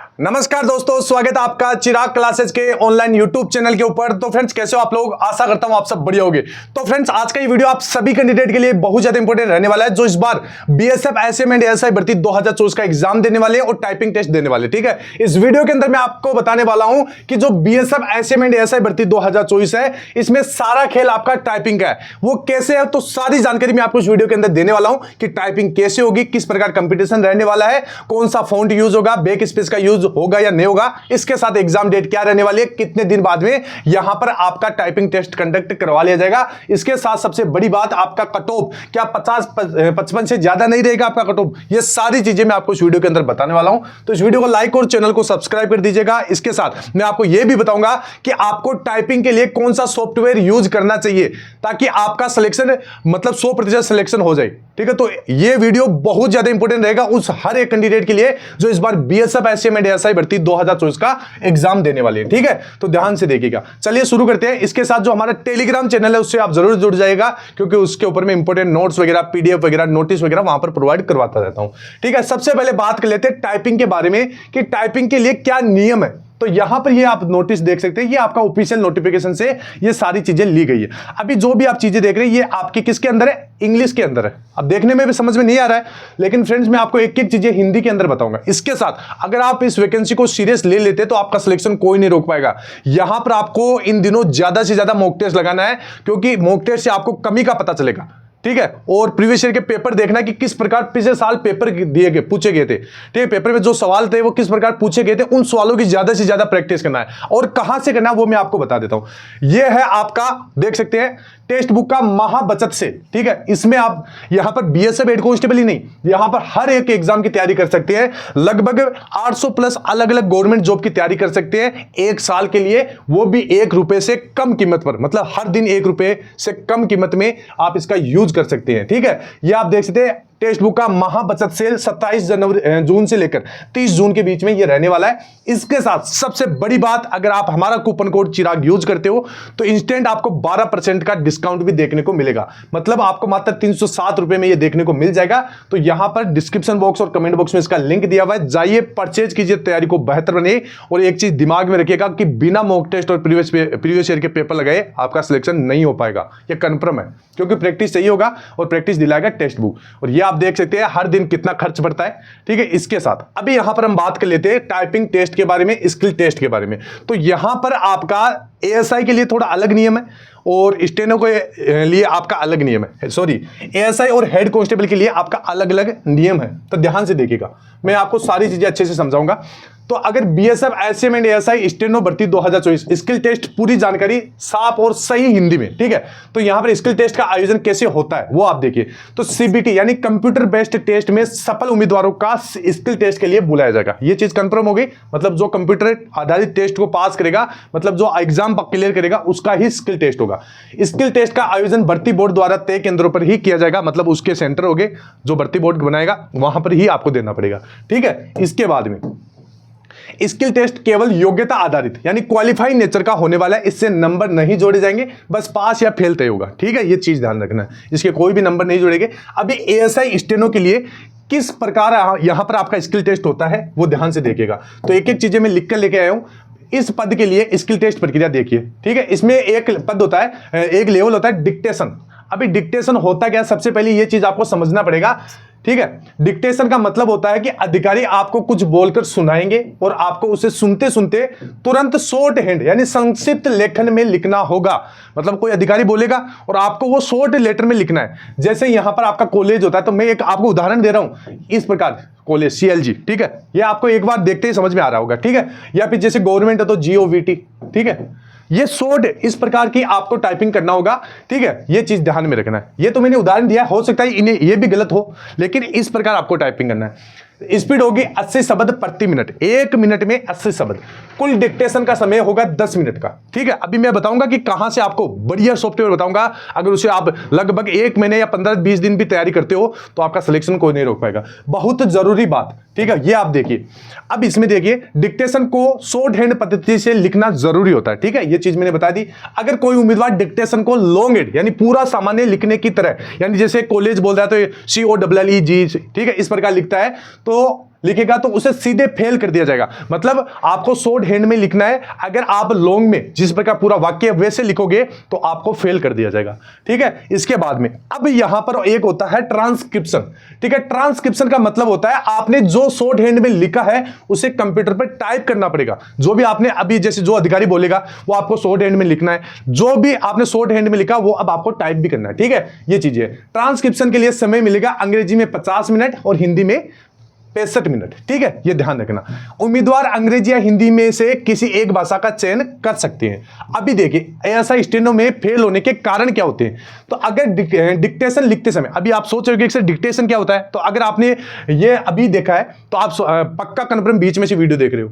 नमस्कार दोस्तों, स्वागत है आपका चिराग क्लासेस के ऑनलाइन यूट्यूब चैनल के ऊपर। तो फ्रेंड्स, कैसे हो आप लोग? आशा करता हूं आप सब बढ़िया होंगे। तो फ्रेंड्स, आज का ये वीडियो आप सभी कैंडिडेट के लिए बहुत ज्यादा इंपॉर्टेंट रहने वाला है, जो इस बार बीएसएफ एसएम एंड एएसआई भर्ती 2024 का एग्जाम देने वाले हैं और टाइपिंग टेस्ट देने वाले। ठीक है, इस वीडियो के अंदर मैं आपको बताने वाला हूं कि जो बीएसएफ एसएम एंड एएसआई भर्ती 2024 है, इसमें सारा खेल आपका टाइपिंग का है। वो कैसे है, तो सारी जानकारी मैं आपको इस वीडियो के अंदर देने वाला हूं कि टाइपिंग कैसे होगी, किस प्रकार कंपटीशन रहने वाला है, कौन सा फॉन्ट यूज होगा, बैक स्पेस का यूज होगा या नहीं होगा, इसके साथ एग्जाम डेट क्या रहने वाली है, कितने दिन बाद में यहां पर आपका टाइपिंग टेस्ट कंडक्ट करवा लिया जाएगा। इसके साथ सबसे बड़ी बात, आपका कट ऑफ क्या 50-55 से ज्यादा नहीं रहेगा आपका कट ऑफ। ये सारी चीजें मैं आपको इस वीडियो के अंदर बताने वाला हूं, तो इस वीडियो को लाइक और चैनल को सब्सक्राइब कर दीजिएगा। इसके साथ मैं आपको यह भी बताऊंगा कि आपको टाइपिंग के लिए कौन सा सॉफ्टवेयर यूज करना चाहिए ताकि आपका सिलेक्शन मतलब 100% सिलेक्शन हो जाए। ठीक है, तो यह वीडियो बहुत ज्यादा इंपॉर्टेंट रहेगा उस हर एक कैंडिडेट के लिए जो इस बार बीएसएफ एसएम एंड एएसआई भर्ती 2024 का एग्जाम देने वाले हैं। ठीक है, तो ध्यान से देखिएगा। चलिए शुरू करते हैं। इसके साथ जो हमारा टेलीग्राम चैनल है उससे आप जरूर जुड़ जाएगा, क्योंकि उसके ऊपर में इंपॉर्टेंट नोट्स वगैरह, पीडीएफ वगैरह, नोटिस वगैरह वहां पर प्रोवाइड करवाता रहता हूं। ठीक है, सबसे पहले बात कर लेते हैं टाइपिंग के बारे में कि टाइपिंग के लिए क्या नियम है। तो यहां पर ये आप नोटिस देख सकते हैं, ये आपका ऑफिशियल नोटिफिकेशन से ये सारी चीजें ली गई है। अभी जो भी आप चीजें देख रहे हैं ये आपकी किसके अंदर है? इंग्लिश के अंदर है। अब देखने में भी समझ में नहीं आ रहा है, लेकिन फ्रेंड्स मैं आपको एक एक चीजें हिंदी के अंदर बताऊंगा। इसके साथ अगर आप इस वैकेंसी को सीरियस ले लेते तो आपका सिलेक्शन कोई नहीं रोक पाएगा। यहां पर आपको इन दिनों ज्यादा से ज्यादा मॉक टेस्ट लगाना है, क्योंकि मॉक टेस्ट से आपको कमी का पता चलेगा। ठीक है, और प्रीवियस ईयर के पेपर देखना कि किस प्रकार पिछले साल पेपर दिए गए, पूछे गए थे। ठीक है, पेपर में जो सवाल थे वो किस प्रकार पूछे गए थे, उन सवालों की ज्यादा से ज्यादा प्रैक्टिस करना है। और कहां से करना है वो मैं आपको बता देता हूं। यह है आपका, देख सकते हैं, टेक्स्ट बुक का महाबचत से। ठीक है, इसमें आप यहां पर बीएसएफ हेड कांस्टेबल ही नहीं, यहां पर हर एक एग्जाम की तैयारी कर सकते हैं। लगभग 800 प्लस अलग अलग गवर्नमेंट जॉब की तैयारी कर सकते हैं एक साल के लिए, वो भी ₹1 से कम कीमत पर। मतलब हर दिन ₹1 से कम कीमत में आप इसका यूज कर सकते हैं। ठीक है, ये आप देख सकते हैं टेक्स्ट बुक का महाबचत सेल 27 जून से लेकर 30 जून के बीच में ये रहने वाला है। इसके साथ सबसे बड़ी बात, अगर आप हमारा कूपन कोड चिराग यूज करते हो तो इंस्टेंट आपको 12% का डिस्काउंट भी देखने को मिलेगा। मतलब आपको मात्र ₹307 में ये देखने को मिल जाएगा। तो यहां पर डिस्क्रिप्शन बॉक्स और कमेंट बॉक्स में इसका लिंक दिया हुआ है, जाइए परचेज कीजिए, तैयारी को बेहतर बनाइए। और एक चीज दिमाग में रखिएगा कि बिना मॉक टेस्ट और प्रीवियस ईयर के पेपर लगाए आपका सिलेक्शन नहीं हो पाएगा, ये कन्फर्म है, क्योंकि प्रैक्टिस चाहिए होगा और प्रैक्टिस दिलाएगा टेक्स्ट बुक। और ये आप देख सकते हैं हर दिन कितना खर्च पड़ता है। ठीक है, इसके साथ अभी यहां पर हम बात कर लेते हैं टाइपिंग टेस्ट के बारे में, स्किल टेस्ट के बारे में। तो यहां पर आपका एएसआई के लिए थोड़ा अलग नियम है और स्टेनो के लिए आपका अलग नियम है। सॉरी, एएसआई और हेड कांस्टेबल के लिए आपका अलग अलग नियम है। तो ध्यान से देखिएगा, मैं आपको सारी चीजें अच्छे से समझाऊंगा। तो अगर BSF SM and ASI steno भर्ती 2024 स्किल टेस्ट, पूरी जानकारी साफ और सही हिंदी में। ठीक है, तो यहां पर स्किल टेस्ट का आयोजन कैसे होता है वो आप देखिए। तो सीबीटी यानी कंप्यूटर बेस्ड टेस्ट में सफल उम्मीदवारों का स्किल टेस्ट के लिए बुलाया जाएगा। ये चीज कंफर्म हो गई। मतलब जो कंप्यूटर आधारित टेस्ट को पास करेगा, मतलब जो एग्जाम क्लियर करेगा, उसका ही स्किल टेस्ट होगा। स्किल टेस्ट का आयोजन भर्ती बोर्ड द्वारा तय केंद्रों पर ही किया जाएगा। मतलब उसके सेंटर होंगे जो भर्ती बोर्ड बनाएगा, वहां पर ही आपको देना पड़ेगा। ठीक है, इसके बाद में स्किल टेस्ट केवल योग्यता आधारित यानी क्वालिफाई नेचर का होने वाला है। इससे नंबर नहीं जोड़े जाएंगे, बस पास या फेल तय होगा। ठीक है, ये चीज ध्यान रखना है, इसके कोई भी नंबर नहीं जोड़ेंगे। अभी एएसआई स्टेनो के लिए किस प्रकार यहां पर आपका स्किल टेस्ट होता है वो ध्यान से देखिएगा। तो एक एक चीजें मैं लिख कर लेके आया हूं। इस पद के लिए स्किल टेस्ट प्रक्रिया देखिए। ठीक है, इसमें एक पद होता है, एक लेवल होता है डिक्टेशन। अभी डिक्टेशन होता क्या, सबसे पहले ये चीज आपको समझना पड़ेगा। ठीक है, डिक्टेशन का मतलब होता है कि अधिकारी आपको कुछ बोलकर सुनाएंगे और आपको उसे सुनते सुनते तुरंत शॉर्ट हैंड यानी संक्षिप्त लेखन में लिखना होगा। मतलब कोई अधिकारी बोलेगा और आपको वो शॉर्ट लेटर में लिखना है। जैसे यहां पर आपका कॉलेज होता है, तो मैं एक आपको उदाहरण दे रहा हूं इस प्रकार, कॉलेज सीएलजी। ठीक है, ये आपको एक बार देखते ही समझ में आ रहा होगा। ठीक है, या फिर जैसे गवर्नमेंट है तो जीओवीटी। ठीक है, ये शॉर्ट इस प्रकार की आपको टाइपिंग करना होगा। ठीक है, ये चीज ध्यान में रखना है। ये तो मैंने उदाहरण दिया, हो सकता है इन्हें ये भी गलत हो, लेकिन इस प्रकार आपको टाइपिंग करना है। स्पीड होगी 80 शब्द प्रति मिनट, 1 मिनट में 80 शब्द। कुल डिक्टेशन का समय होगा 10 मिनट का। ठीक है, अभी मैं बताऊंगा कि कहां से आपको बढ़िया सॉफ्टवेयर बताऊंगा। अगर उसे आप लगभग 1 महीने या 15-20 दिन भी तैयारी करते हो तो आपका सिलेक्शन कोई नहीं रोक पाएगा। बहुत जरूरी बात। ठीक है, ये आप देखिए। अब इसमें देखिए, डिक्टेशन को शॉर्ट हैंड पद्धति से लिखना जरूरी होता है। ठीक है, ये चीज मैंने बता दी। अगर कोई उम्मीदवार डिक्टेशन को लॉन्ग हैंड यानी पूरा सामान्य लिखने की तरह, यानी जैसे कॉलेज बोल रहा है तो COLLEG, ठीक है, इस प्रकार लिखता है, तो लिखेगा तो उसे सीधे फेल कर दिया जाएगा। मतलब आपको शॉर्ट हैंड में लिखना है, अगर आप लॉन्ग में जिस प्रकार पूरा वाक्य वैसे लिखोगे तो आपको फेल कर दिया जाएगा। ठीक है, इसके बाद में अब यहां पर एक होता है ट्रांसक्रिप्शन। ठीक है, ट्रांसक्रिप्शन का मतलब होता है आपने जो शॉर्ट हैंड में लिखा है उसे कंप्यूटर पर टाइप करना पड़ेगा। जो भी आपने अभी जैसे जो अधिकारी बोलेगा वो आपको शॉर्ट हैंड में लिखना है, जो भी आपने शॉर्ट हैंड में लिखा वो अब आपको टाइप भी करना है। ठीक है, ये चीजें। ट्रांसक्रिप्शन के लिए समय मिलेगा अंग्रेजी में 50 मिनट और हिंदी में 65 मिनट। ठीक है, ये ध्यान रखना। उम्मीदवार अंग्रेजी या हिंदी में से किसी एक भाषा का चयन कर सकते हैं। अभी देखिए ऐसा स्टेनो में फेल होने के कारण क्या होते हैं। तो अगर डिक्टेशन लिखते समय, अभी आप सोच रहे हो कि डिक्टेशन क्या होता है, तो अगर आपने ये अभी देखा है तो आप पक्का कन्फर्म बीच में से वीडियो देख रहे हो,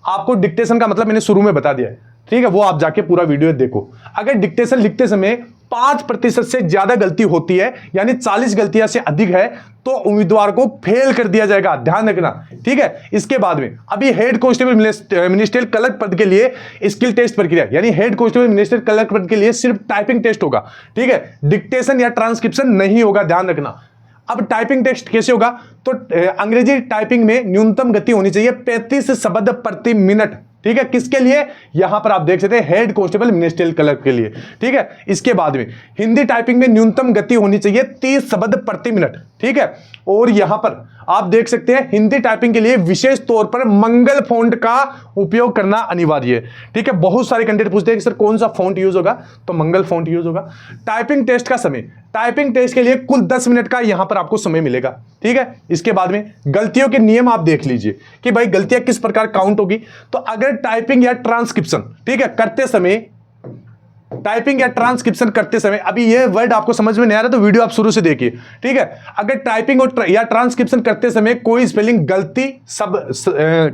आपको डिक्टेशन का मतलब मैंने शुरू में बता दिया है। ठीक है, वो आप जाके पूरा वीडियो देखो। अगर डिक्टेशन लिखते समय 5% से ज्यादा गलती होती है, यानी 40 गलतियां से अधिक है, तो उम्मीदवार को फेल कर दिया जाएगा। ध्यान रखना। ठीक है, इसके बाद में अभी हेड कांस्टेबल मिनिस्ट्रियल क्लर्क पद के लिए स्किल टेस्ट प्रक्रिया, यानी हेड कांस्टेबल मिनिस्ट्रियल क्लर्क पद के लिए सिर्फ टाइपिंग टेस्ट होगा। ठीक है, डिक्टेशन या ट्रांसक्रिप्शन नहीं होगा, ध्यान रखना। अब टाइपिंग टेस्ट कैसे होगा, तो अंग्रेजी टाइपिंग में न्यूनतम गति होनी चाहिए 35 शब्द प्रति मिनट। ठीक है, किसके लिए, यहां पर आप देख सकते हैं हेड कांस्टेबल मिनिस्ट्रियल क्लर्क के लिए। ठीक है, इसके बाद में हिंदी टाइपिंग में न्यूनतम गति होनी चाहिए 30 शब्द प्रति मिनट। ठीक है, और यहां पर आप देख सकते हैं हिंदी टाइपिंग के लिए विशेष तौर पर मंगल फॉन्ट का उपयोग करना अनिवार्य है। ठीक है, बहुत सारे कैंडिडेट पूछते हैं कि सर कौन सा फॉन्ट यूज होगा, तो मंगल फॉन्ट यूज होगा। टाइपिंग टेस्ट का समय, टाइपिंग टेस्ट के लिए कुल 10 मिनट का यहां पर आपको समय मिलेगा। ठीक है, इसके बाद में गलतियों के नियम आप देख लीजिए कि भाई गलतियां किस प्रकार काउंट होगी। तो अगर टाइपिंग या ट्रांसक्रिप्शन, ठीक है, करते समय, टाइपिंग या ट्रांसक्रिप्शन करते समय, अभी ये वर्ड आपको समझ में नहीं आ रहा तो वीडियो आप शुरू से देखिए। ठीक है, अगर टाइपिंग और या ट्रांसक्रिप्शन करते समय कोई स्पेलिंग गलती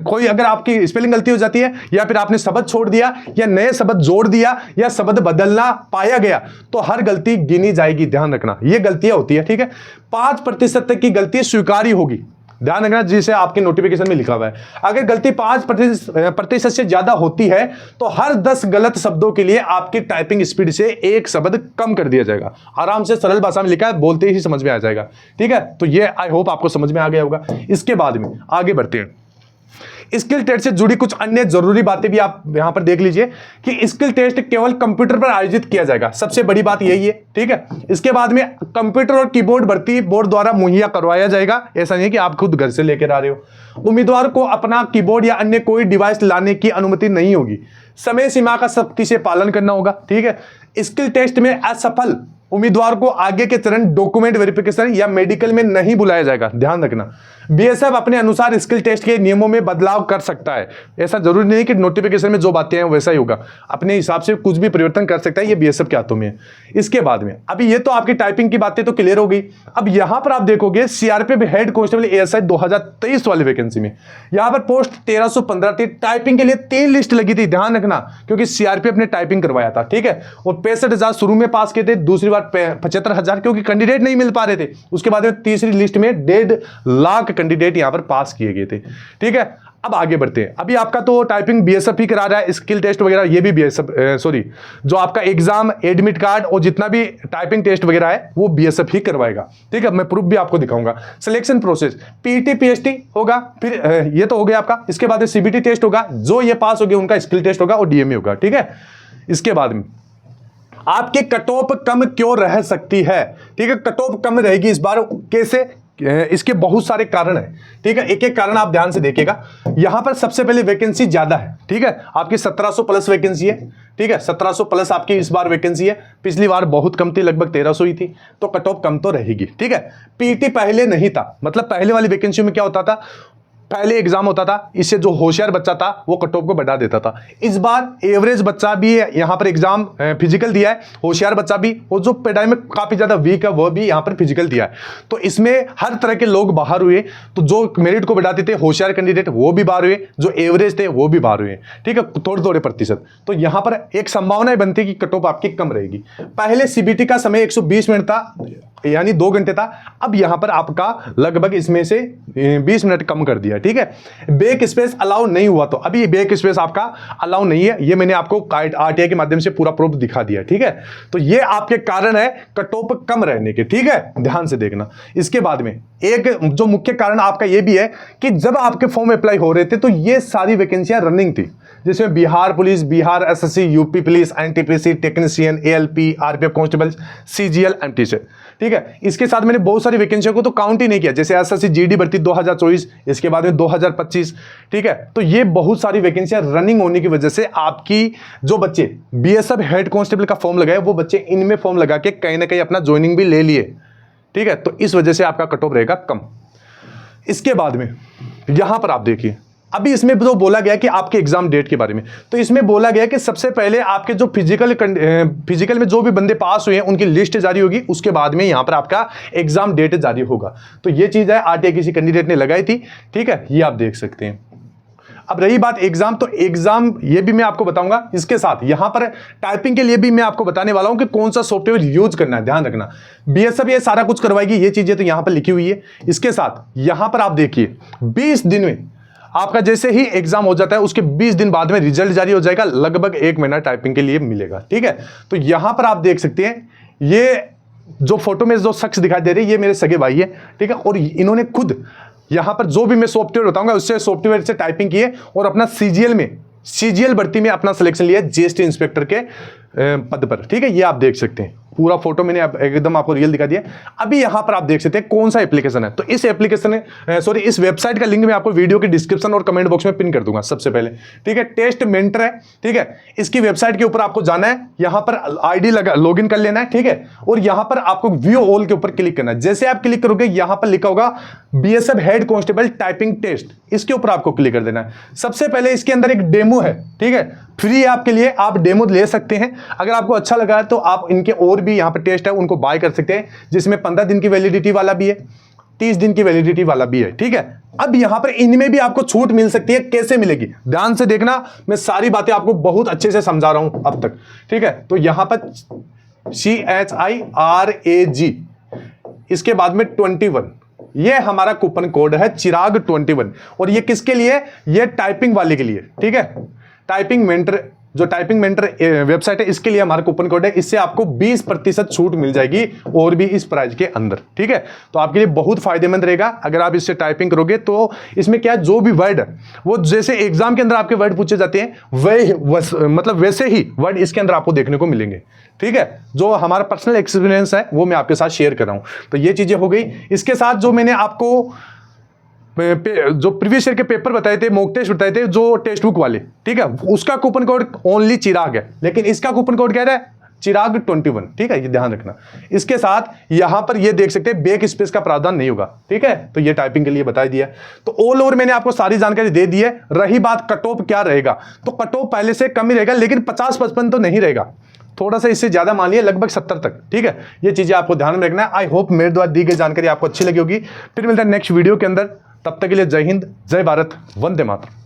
कोई अगर आपकी स्पेलिंग गलती हो जाती है, या फिर आपने शब्द छोड़ दिया या नए शब्द जोड़ दिया या शब्द बदलना पाया गया, तो हर गलती गिनी जाएगी। ध्यान रखना, ये गलतियां होती है। ठीक है, 5% तक की गलती स्वीकार्य होगी। ध्यान रखना, जिसे आपके नोटिफिकेशन में लिखा हुआ है। अगर गलती 5% से ज्यादा होती है तो हर 10 गलत शब्दों के लिए आपकी टाइपिंग स्पीड से 1 शब्द कम कर दिया जाएगा। आराम से सरल भाषा में लिखा है, बोलते ही समझ में आ जाएगा। ठीक है, तो ये आई होप आपको समझ में आ गया होगा। इसके बाद में आगे बढ़ते हैं। स्किल टेस्ट से जुड़ी कुछ अन्य जरूरी बातें भी आप यहां पर देख लीजिए कि स्किल टेस्ट केवल कंप्यूटर पर आयोजित किया जाएगा, सबसे बड़ी बात यही है। ठीक है, इसके बाद में कंप्यूटर और कीबोर्ड भर्ती बोर्ड द्वारा मुहैया करवाया जाएगा। ऐसा नहीं है कि आप खुद घर से लेकर आ रहे हो। उम्मीदवार को अपना कीबोर्ड या अन्य कोई डिवाइस लाने की अनुमति नहीं होगी। समय सीमा का सख्ती से पालन करना होगा। ठीक है, स्किल टेस्ट में असफल उम्मीदवार को आगे के चरण डॉक्यूमेंट वेरिफिकेशन या मेडिकल में नहीं बुलाया जाएगा। ध्यान रखना, बीएसएफ अपने अनुसार स्किल टेस्ट के नियमों में बदलाव कर सकता है। ऐसा जरूरी नहीं कि नोटिफिकेशन में जो बातें हैं वैसा ही होगा, अपने हिसाब से कुछ भी परिवर्तन कर सकता है। ये बीएसएफ के हाथों में है। इसके बाद में अभी ये तो आपकी टाइपिंग की बातें तो क्लियर हो गई। अब यहां पर आप देखोगे सीआरपीएफ हेड कांस्टेबल एएसआई 2023 वाली वैकेंसी में यहां पर पोस्ट 1315 थी। टाइपिंग के लिए 3 लिस्ट लगी थी। ध्यान रखना, क्योंकि सीआरपीएफ ने टाइपिंग करवाया था। ठीक है, और 65,000 शुरू में पास किए थे, दूसरी बार 75,000 क्योंकि कैंडिडेट नहीं मिल पा रहे थे। उसके बाद में तीसरी लिस्ट में 1.5 लाख कैंडिडेट यहां पर पास किए गए थे। ठीक है, अब आगे बढ़ते हैं। अभी आपका तो टाइपिंग बीएसएफ ही करा रहा है, स्किल टेस्ट वगैरह ये भी बीएसएफ जो आपका एग्जाम, एडमिट कार्ड और जितना भी टाइपिंग टेस्ट वगैरह है वो बीएसएफ ही करवाएगा। ठीक है, मैं प्रूफ भी आपको दिखाऊंगा। सिलेक्शन प्रोसेस पीटी पीएचटी होगा, फिर ये तो हो गया आपका। इसके बाद सीबीटी टेस्ट होगा, जो ये पास हो गया उनका स्किल टेस्ट होगा और डीएमए होगा। ठीक है, इसके बाद में आपके कट ऑफ कम क्यों रह सकती है। ठीक है, कट ऑफ कम रहेगी इस बार, कैसे, इसके बहुत सारे कारण हैं। ठीक है, एक एक कारण आप ध्यान से देखिएगा। यहां पर सबसे पहले वैकेंसी ज्यादा है। ठीक है, आपकी 1700 प्लस वैकेंसी है। ठीक है, 1700 प्लस आपकी इस बार वैकेंसी है। पिछली बार बहुत कम थी, लगभग 1300 ही थी, तो कट ऑफ कम तो रहेगी। ठीक है, पीटी पहले नहीं था, मतलब पहले वाली वैकेंसी में क्या होता था, पहले एग्जाम होता था, इससे जो होशियार बच्चा था वो कट ऑफ को बढ़ा देता था। इस बार एवरेज बच्चा भी यहां पर एग्जाम फिजिकल दिया है, होशियार बच्चा भी, और जो पढ़ाई में काफी ज्यादा वीक है वो भी यहां पर फिजिकल दिया है। तो इसमें हर तरह के लोग बाहर हुए। तो जो मेरिट को बढ़ाते थे होशियार कैंडिडेट वो भी बाहर हुए, जो एवरेज थे वो भी बाहर हुए। ठीक है, थोड़े थोड़े प्रतिशत। तो यहां पर एक संभावना बनती है कि कट ऑफ आपकी कम रहेगी। पहले सीबीटी का समय 120 मिनट था, यानी 2 घंटे था, अब यहां पर आपका लगभग इसमें से 20 मिनट कम कर दिया, ठीक है। बैक स्पेस अलाउ नहीं हुआ, तो अभी बैक स्पेस आपका अलाउ नहीं है, ये मैंने आपको आरटीआई के माध्यम से पूरा प्रूफ दिखा दिया, ठीक है। तो ये आपके कारण है कट ऑफ कम रहने के, ठीक है, ध्यान से देखना। इसके बाद में एक जो मुख्य कारण आपका ये भी है कि जब आपके फॉर्म अप्लाई हो रहे थे तो ये सारी वैकेंसियां रनिंग थी, जिसमें Bihar police, Bihar SSC, UP police, NTPC, technician, ALP, RPF constable, CGL, MT, ठीक है। इसके साथ मैंने बहुत सारी वैकेंसियों को तो काउंट ही नहीं किया, जैसे एसएससी जीडी भर्ती 2024, इसके बाद में 2025, ठीक है। तो ये बहुत सारी वैकेंसियां रनिंग होने की वजह से आपकी जो बच्चे बीएसएफ हेड कांस्टेबल का फॉर्म लगाए, वो बच्चे इनमें फॉर्म लगा के कहीं ना कहीं अपना ज्वाइनिंग भी ले लिए, ठीक है। तो इस वजह से आपका कट ऑफ रहेगा कम। इसके बाद में यहां पर आप देखिए, अभी इसमें जो बोला गया कि आपके एग्जाम डेट के बारे में, तो इसमें बोला गया कि सबसे पहले आपके जो फिजिकल में जो भी बंदे पास हुए हैं उनकी लिस्ट जारी होगी, उसके बाद में यहां पर आपका एग्जाम डेट जारी होगा। तो ये चीज है आरटीआई किसी कैंडिडेट ने लगाई थी, ठीक है, ये आप देख सकते हैं। अब रही बात एग्जाम, तो एग्जाम ये भी मैं आपको बताऊंगा। इसके साथ यहां पर टाइपिंग के लिए भी मैं आपको बताने वाला हूं कि कौन सा सॉफ्टवेयर यूज करना है, ध्यान रखना। बीएसएफ ये सारा कुछ करवाएगी, ये चीजें तो यहां पर लिखी हुई है। इसके साथ यहां पर आप देखिए 20 दिन में आपका जैसे ही एग्जाम हो जाता है उसके 20 दिन बाद में रिजल्ट जारी हो जाएगा, लगभग 1 महीना टाइपिंग के लिए मिलेगा, ठीक है। तो यहां पर आप देख सकते हैं, ये जो फोटो में जो शख्स दिखाई दे रहे हैं ये मेरे सगे भाई है, ठीक है। और इन्होंने खुद यहां पर जो भी मैं सॉफ्टवेयर बताऊंगा उससे सॉफ्टवेयर से टाइपिंग की है और अपना सीजीएल भर्ती में अपना सिलेक्शन लिया जीएसटी इंस्पेक्टर के पद पर, ठीक है। ये आप देख सकते हैं, पूरा फोटो मैंने एकदम आपको रियल दिखा दिया। अभी यहां पर आप देख सकते हैं कौन सा एप्लीकेशन है, तो इस एप्लीकेशन इस वेबसाइट का लिंक मैं आपको वीडियो के डिस्क्रिप्शन और कमेंट बॉक्स में पिन कर दूंगा सबसे पहले, ठीक है। टेस्ट मेंटर है, ठीक है। इसकी वेबसाइट के ऊपर आपको जाना है, यहां पर आईडी लॉग इन कर लेना है, ठीक है। और यहां पर आपको व्यू ऑल के ऊपर क्लिक करना है। जैसे आप क्लिक करोगे यहां पर लिखा होगा BSF head constable typing test, इसके ऊपर आपको क्लिक कर देना है। सबसे पहले इसके अंदर एक डेमो है, ठीक है, फ्री आपके लिए, आप डेमो ले सकते हैं। अगर आपको अच्छा लगा है तो आप इनके और भी यहाँ पर टेस्ट है उनको बाय कर सकते हैं, जिसमें 15 दिन की वैलिडिटी वाला भी है, 30 दिन की वैलिडिटी वाला भी है, ठीक है। अब यहां पर इनमें भी आपको छूट मिल सकती है, कैसे मिलेगी ध्यान से देखना, मैं सारी बातें आपको बहुत अच्छे से समझा रहा हूं अब तक, ठीक है। तो यहां पर CHIRAG, इसके बाद में 21, ये हमारा कूपन कोड है चिराग 21, और ये किसके लिए, ये टाइपिंग वाले के लिए, ठीक है। टाइपिंग मेंटर, जो टाइपिंग मेंटर वेबसाइट है इसके लिए हमारा कूपन कोड है, इससे आपको 20% छूट मिल जाएगी और भी इस प्राइस के अंदर, ठीक है। तो आपके लिए बहुत फायदेमंद रहेगा अगर आप इससे टाइपिंग करोगे। तो इसमें क्या है, जो भी वर्ड है वो जैसे एग्जाम के अंदर आपके वर्ड पूछे जाते हैं मतलब वैसे ही वर्ड इसके अंदर आपको देखने को मिलेंगे, ठीक है। जो हमारा पर्सनल एक्सपीरियंस है वो मैं आपके साथ शेयर कर रहा हूं। तो ये चीजें हो गई। इसके साथ जो मैंने आपको जो प्रीवियस ईयर के पेपर बताए थे, मॉक टेस्ट बताए थे, जो टेक्स्ट बुक वाले, ठीक है, उसका कूपन कोड ओनली चिराग है, लेकिन इसका कूपन कोड क्या है, चिराग 21, ठीक है, ये ध्यान रखना। इसके साथ यहां पर ये देख सकते हैं बैक स्पेस का प्रावधान नहीं होगा, ठीक है। तो ये टाइपिंग के लिए बता दिया। तो ऑल ओवर मैंने आपको सारी जानकारी दे दी है। रही बात कट ऑफ क्या रहेगा, तो कट ऑफ पहले से कम ही रहेगा, लेकिन 50-55 तो नहीं रहेगा, थोड़ा सा इससे ज्यादा मान लिया, लगभग 70 तक, ठीक है। ये चीजें आपको ध्यान में रखना है। आई होप मेरे द्वारा दी गई जानकारी आपको अच्छी लगी होगी। फिर मिलता है नेक्स्ट वीडियो के अंदर, तब तक के लिए जय हिंद, जय भारत, वंदे मातरम।